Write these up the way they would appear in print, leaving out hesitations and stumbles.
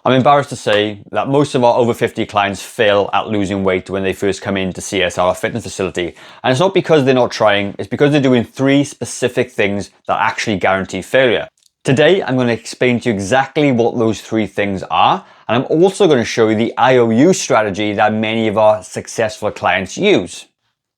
I'm embarrassed to say that most of our over 50 clients fail at losing weight when they first come in to see us at our fitness facility. And it's not because they're not trying, it's because they're doing 3 specific things that actually guarantee failure. Today, I'm going to explain to you exactly what those 3 things are. And I'm also going to show you the IOU strategy that many of our successful clients use.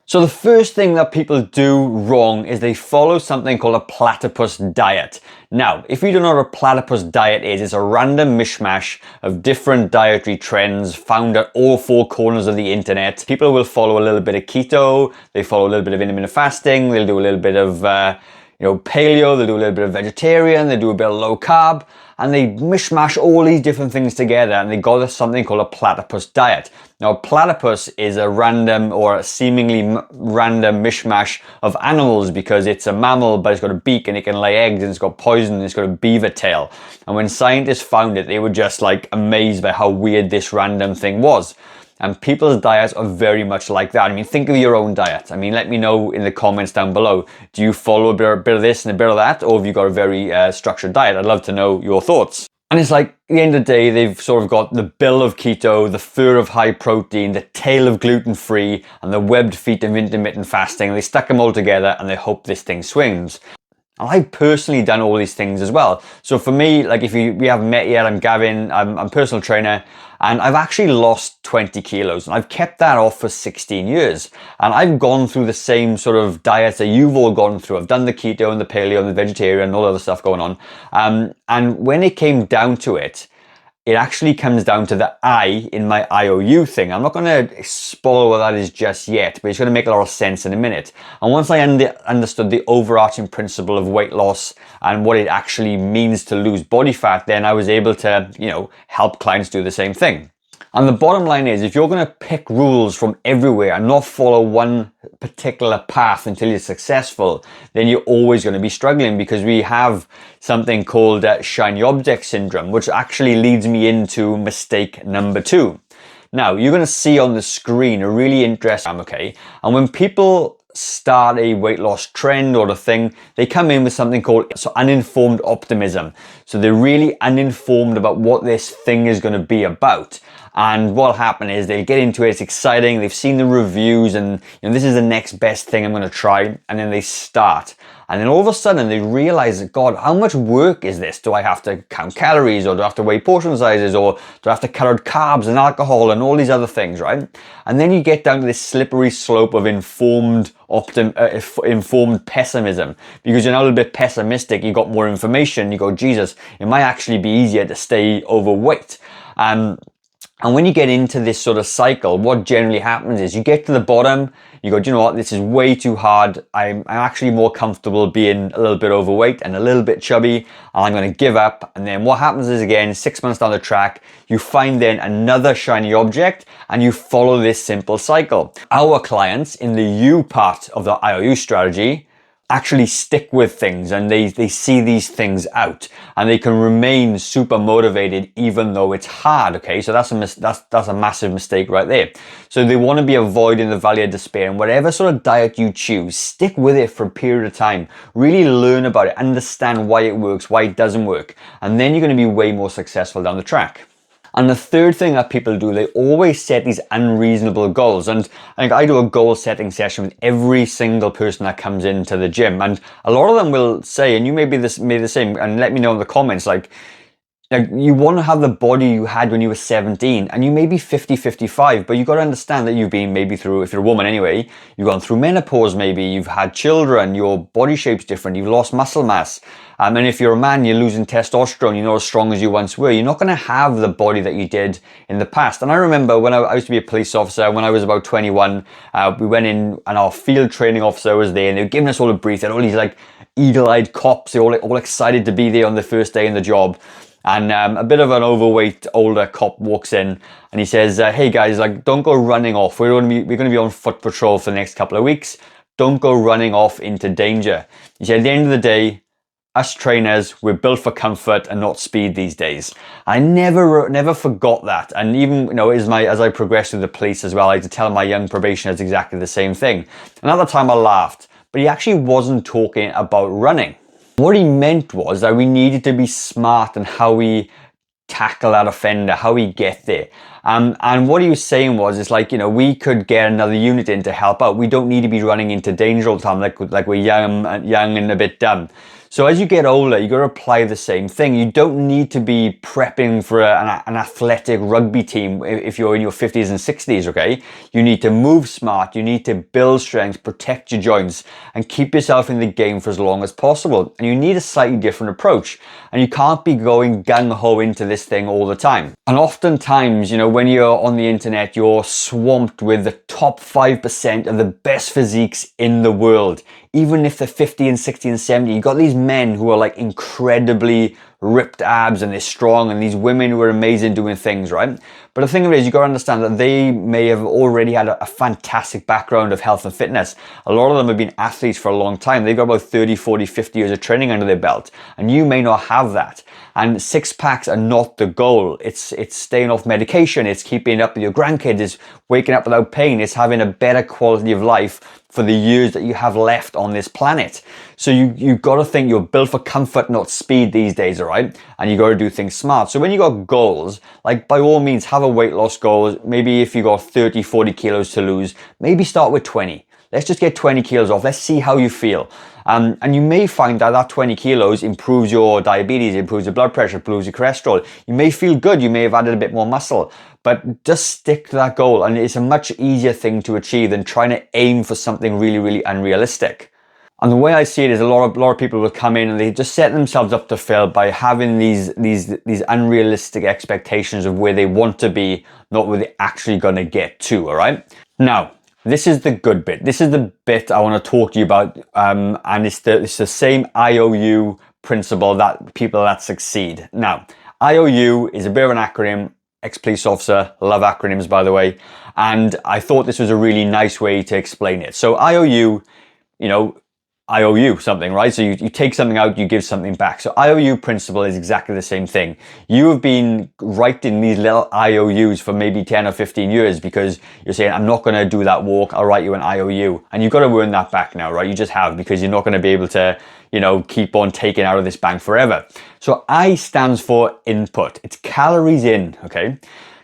So the first thing that people do wrong is they follow something called a platypus diet. Now, if you don't know what a platypus diet is, it's a random mishmash of different dietary trends found at all 4 corners of the internet. People will follow a little bit of keto, they follow a little bit of intermittent fasting, they'll do a little bit of paleo, they'll do a little bit of vegetarian, they do a bit of low carb, and they mishmash all these different things together and they got something called a platypus diet. Now, a platypus is a random or a seemingly random mishmash of animals because it's a mammal, but it's got a beak and it can lay eggs and it's got poison and it's got a beaver tail. And when scientists found it, they were just like amazed by how weird this random thing was. And people's diets are very much like that. I mean, think of your own diet. I mean, let me know in the comments down below. Do you follow a bit of this and a bit of that? Or have you got a very structured diet? I'd love to know your thoughts. And it's like, at the end of the day, they've sort of got the bill of keto, the fur of high protein, the tail of gluten-free, and the webbed feet of intermittent fasting. And they stuck them all together and they hope this thing swings. And I've personally done all these things as well. So for me, like if we haven't met yet, I'm Gavin, I'm a personal trainer, and I've actually lost 20 kilos and I've kept that off for 16 years. And I've gone through the same sort of diets that you've all gone through. I've done the keto and the paleo and the vegetarian and all other stuff going on. And when it came down to it, it actually comes down to the I in my IOU thing. I'm not going to spoil what that is just yet, but it's going to make a lot of sense in a minute. And once I understood the overarching principle of weight loss and what it actually means to lose body fat, then I was able to, help clients do the same thing. And the bottom line is, if you're going to pick rules from everywhere and not follow one particular path until you're successful, then you're always going to be struggling, because we have something called shiny object syndrome, which actually leads me into mistake number 2. Now, you're going to see on the screen a really interesting, okay? And when people start a weight loss trend or a thing, they come in with something called uninformed optimism. So they're really uninformed about what this thing is going to be about. And what'll happen is they'll get into it, it's exciting, they've seen the reviews and this is the next best thing I'm going to try, and then they start. And then all of a sudden they realize, God, how much work is this? Do I have to count calories, or do I have to weigh portion sizes, or do I have to cut out carbs and alcohol and all these other things, right? And then you get down to this slippery slope of informed pessimism, because you're now a little bit pessimistic, you got more information, you go, Jesus, it might actually be easier to stay overweight. And when you get into this sort of cycle, what generally happens is you get to the bottom, you go, do you know what, this is way too hard. I'm actually more comfortable being a little bit overweight and a little bit chubby, and I'm going to give up. And then what happens is, again, 6 months down the track, you find then another shiny object and you follow this simple cycle. Our clients in the U part of the IOU strategy actually stick with things, and they see these things out, and they can remain super motivated even though it's hard. Okay, so that's a massive mistake right there. So they want to be avoiding the valley of despair, and whatever sort of diet you choose, stick with it for a period of time. Really learn about it, understand why it works, why it doesn't work, and then you're going to be way more successful down the track. And the third thing that people do, they always set these unreasonable goals. And I do a goal setting session with every single person that comes into the gym. And a lot of them will say, and you may be the same, and let me know in the comments, like you want to have the body you had when you were 17, and you may be 50, 55, but you got to understand that you've been maybe through, if you're a woman anyway, you've gone through menopause, maybe you've had children, your body shape's different, you've lost muscle mass. And if you're a man, you're losing testosterone, you're not as strong as you once were. You're not going to have the body that you did in the past. And I remember when I used to be a police officer, when I was about 21, we went in and our field training officer was there, and they were giving us all a brief. They had all these like eagle-eyed cops, they're all excited to be there on the first day in the job. And a bit of an overweight older cop walks in and he says, hey guys, like, don't go running off. We're going to be on foot patrol for the next couple of weeks. Don't go running off into danger. He said, at the end of the day, us trainers, we're built for comfort and not speed these days. I never forgot that. And even, as I progressed through the police as well, I had to tell my young probationers exactly the same thing. And at the time I laughed, but he actually wasn't talking about running. What he meant was that we needed to be smart in how we tackle that offender, how we get there. And what he was saying was, it's like, you know, we could get another unit in to help out. We don't need to be running into danger all the time like we're young and a bit dumb. So as you get older, you got to apply the same thing. You don't need to be prepping for an athletic rugby team if you're in your 50s and 60s, okay? You need to move smart. You need to build strength, protect your joints, and keep yourself in the game for as long as possible. And you need a slightly different approach. And you can't be going gung-ho into this thing all the time. And oftentimes, you know, when you're on the internet, you're swamped with the top 5% of the best physiques in the world. Even if they're 50 and 60 and 70, you've got these men who are like incredibly ripped abs and they're strong, and these women who are amazing doing things, right? But the thing of it is, you've got to understand that they may have already had a fantastic background of health and fitness. A lot of them have been athletes for a long time. They've got about 30, 40, 50 years of training under their belt, and you may not have that. And six packs are not the goal. It's staying off medication. It's keeping up with your grandkids. It's waking up without pain. It's having a better quality of life for the years that you have left on this planet. So you've got to think you're built for comfort, not speed these days, all right? And you got to do things smart. So when you got goals, like by all means, have a weight loss goal. Maybe if you got 30, 40 kilos to lose, maybe start with 20. Let's just get 20 kilos off. Let's see how you feel. And you may find that 20 kilos improves your diabetes, improves your blood pressure, improves your cholesterol. You may feel good. You may have added a bit more muscle, but just stick to that goal. And it's a much easier thing to achieve than trying to aim for something really, really unrealistic. And the way I see it is a lot of people will come in and they just set themselves up to fail by having these unrealistic expectations of where they want to be, not where they're actually going to get to, all right? Now, this is the good bit. This is the bit I want to talk to you about, and it's the same IOU principle that people that succeed. Now, IOU is a bit of an acronym. Ex-police officer, love acronyms, by the way, and I thought this was a really nice way to explain it. So IOU, you know, I owe you something, right? So you take something out, you give something back. So IOU principle is exactly the same thing. You have been writing these little IOUs for maybe 10 or 15 years because you're saying, I'm not going to do that walk. I'll write you an IOU. And you've got to earn that back now, right? You just have, because you're not going to be able to, you know, keep on taking out of this bank forever. So I stands for input. It's calories in, okay?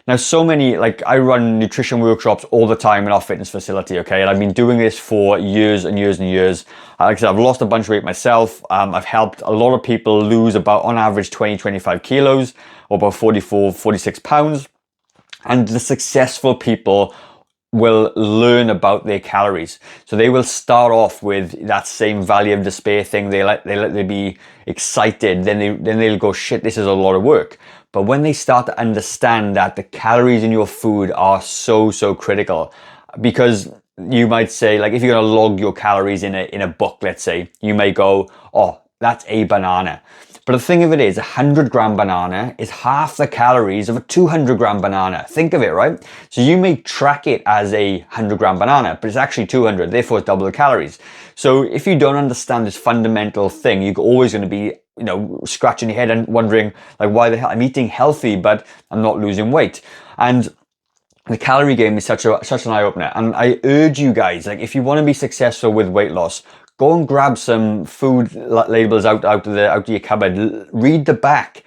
Now, so many, like I run nutrition workshops all the time in our fitness facility, okay? And I've been doing this for years and years and years. Like I said, I've lost a bunch of weight myself. I've helped a lot of people lose about, on average, 20, 25 kilos, or about 44, 46 pounds. And the successful people will learn about their calories. So they will start off with that same valley of despair thing. They'll be excited. Then they'll go, shit, this is a lot of work. But when they start to understand that the calories in your food are so critical, because you might say, like, if you're going to log your calories in a book, let's say, you may go, oh, that's a banana. But the thing of it is, a 100-gram banana is half the calories of a 200-gram banana. Think of it, right? So you may track it as a 100-gram banana, but it's actually 200, therefore it's double the calories. So if you don't understand this fundamental thing, you're always going to be, you know, scratching your head and wondering, like, why the hell I'm eating healthy, but I'm not losing weight. And the calorie game is such an eye-opener. And I urge you guys, like, if you want to be successful with weight loss, go and grab some food labels out of your cupboard. Read the back.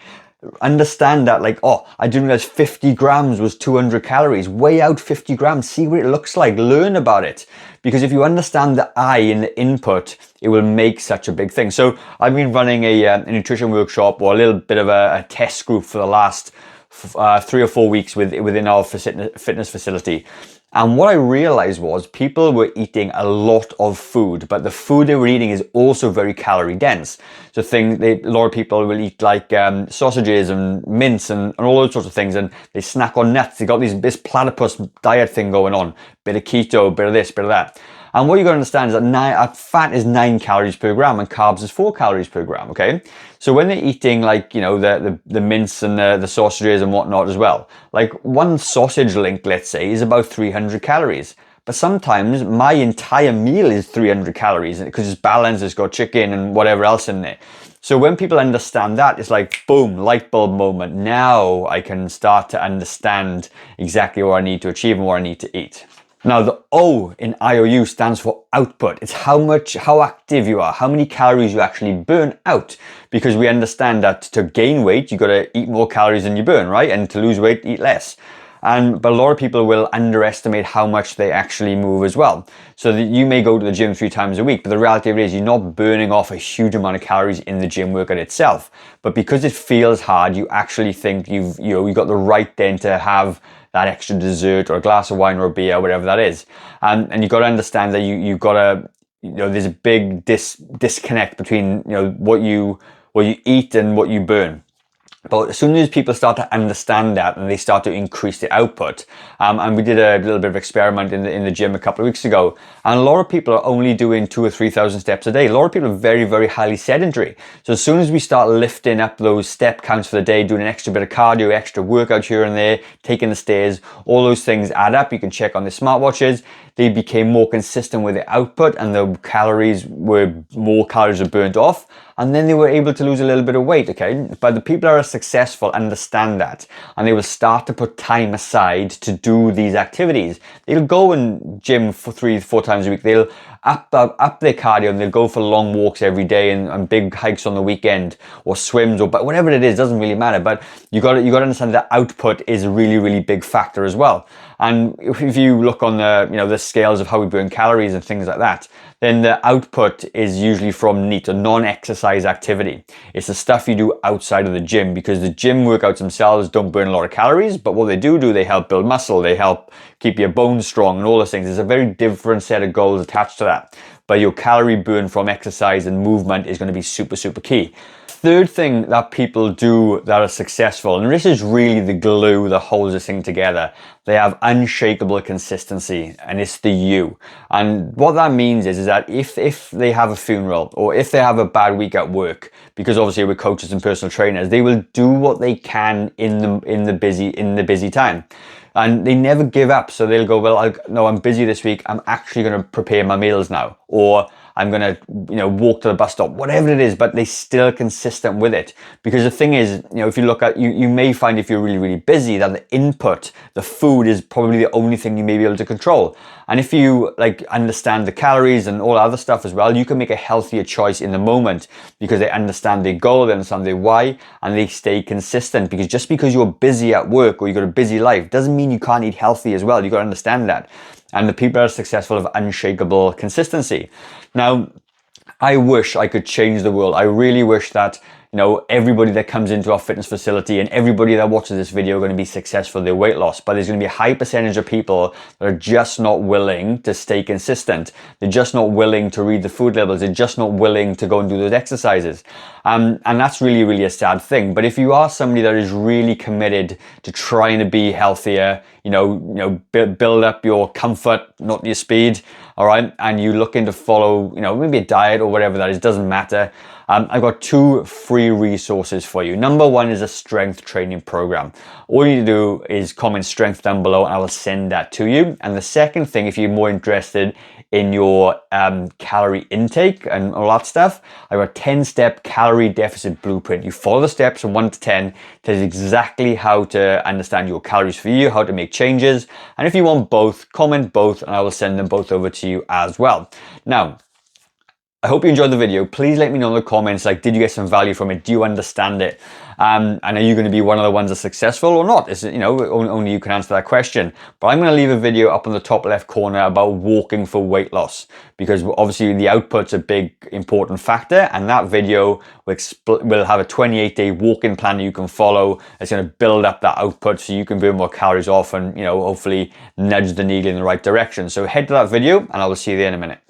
Understand that, like, oh, I didn't realize 50 grams was 200 calories. Weigh out 50 grams. See what it looks like. Learn about it. Because if you understand the I in the input, it will make such a big thing. So I've been running a nutrition workshop, or a little bit of a test group for the last 3 or 4 weeks within our fitness facility. And what I realized was people were eating a lot of food, but the food they were eating is also very calorie dense. So a lot of people will eat like sausages and mince and all those sorts of things, and they snack on nuts. They got this platypus diet thing going on, bit of keto, bit of this, bit of that. And what you got to understand is that fat is 9 calories per gram and carbs is 4 calories per gram, okay? So when they're eating, like, you know, the mince and the sausages and whatnot as well, like one sausage link, let's say, is about 300 calories. But sometimes my entire meal is 300 calories because it's balanced, it's got chicken and whatever else in there. So when people understand that, it's like, boom, light bulb moment. Now I can start to understand exactly what I need to achieve and what I need to eat. Now, the O in IOU stands for output. It's how active you are, how many calories you actually burn out. Because we understand that to gain weight, you got to eat more calories than you burn, right? And to lose weight, eat less. But a lot of people will underestimate how much they actually move as well. So that you may go to the gym 3 times a week, but the reality of it is you're not burning off a huge amount of calories in the gym workout itself. But because it feels hard, you actually think you've got the right then to have that extra dessert or a glass of wine or a beer, whatever that is. And you've got to understand that you've got to, there's a big disconnect between, what you eat and what you burn. But as soon as people start to understand that and they start to increase the output, and we did a little bit of experiment in the gym a couple of weeks ago, and a lot of people are only doing 2,000 or 3,000 steps a day. A lot of people are very, very highly sedentary. So as soon as we start lifting up those step counts for the day, doing an extra bit of cardio, extra workout here and there, taking the stairs, all those things add up. You can check on the smartwatches. They became more consistent with the output, and more calories were burnt off, and then they were able to lose a little bit of weight, okay? But the people that are successful understand that, and they will start to put time aside to do these activities. They'll go and gym for 3-4 times a week. They'll up their cardio, and they'll go for long walks every day and big hikes on the weekend, or swims, or but whatever it is, doesn't really matter. But you got to understand that output is a really, really big factor as well. And if you look on the scales of how we burn calories and things like that, then the output is usually from NEAT, or non-exercise activity. It's the stuff you do outside of the gym, because the gym workouts themselves don't burn a lot of calories, but what they do, they help build muscle, they help keep your bones strong and all those things. There's a very different set of goals attached to that. But your calorie burn from exercise and movement is going to be super, super key. Third thing that people do that are successful, and this is really the glue that holds this thing together, they have unshakable consistency, and it's the U. And what that means is that if they have a funeral, or if they have a bad week at work, because obviously we're coaches and personal trainers, they will do what they can in the busy time. And they never give up. So they'll go, well, no, I'm busy this week. I'm actually going to prepare my meals now. Or I'm going to, walk to the bus stop, whatever it is, but they're still consistent with it. Because the thing is, if you look at, you may find if you're really, really busy that the input, the food is probably the only thing you may be able to control. And if you understand the calories and all other stuff as well, you can make a healthier choice in the moment, because they understand their goal, they understand their why, and they stay consistent. Because just because you're busy at work or you've got a busy life doesn't mean you can't eat healthy as well. You've got to understand that. And the people that are successful have unshakable consistency. Now, I wish I could change the world. I really wish that, everybody that comes into our fitness facility and everybody that watches this video are going to be successful in their weight loss. But there's going to be a high percentage of people that are just not willing to stay consistent. They're just not willing to read the food labels. They're just not willing to go and do those exercises. And that's really, really a sad thing. But if you are somebody that is really committed to trying to be healthier, build up your comfort, not your speed, all right, and you're looking to follow, maybe a diet or whatever that is, doesn't matter. I've got 2 free resources for you. Number 1 is a strength training program. All you need to do is comment strength down below, and I will send that to you. And the second thing, if you're more interested in your calorie intake and all that stuff, I've got a 10-step calorie deficit blueprint. You follow the steps from 1 to 10, tells exactly how to understand your calories for you, how to make changes. And if you want both, comment both, and I will send them both over to you as well. Now, I hope you enjoyed the video. Please let me know in the comments, did you get some value from it? Do you understand it? And are you going to be one of the ones that's successful or not? Is it, only you can answer that question. But I'm going to leave a video up on the top left corner about walking for weight loss, because obviously the output's a big important factor, and that video will have a 28-day walking plan that you can follow. It's going to build up that output so you can burn more calories off and, hopefully nudge the needle in the right direction. So head to that video, and I will see you there in a minute.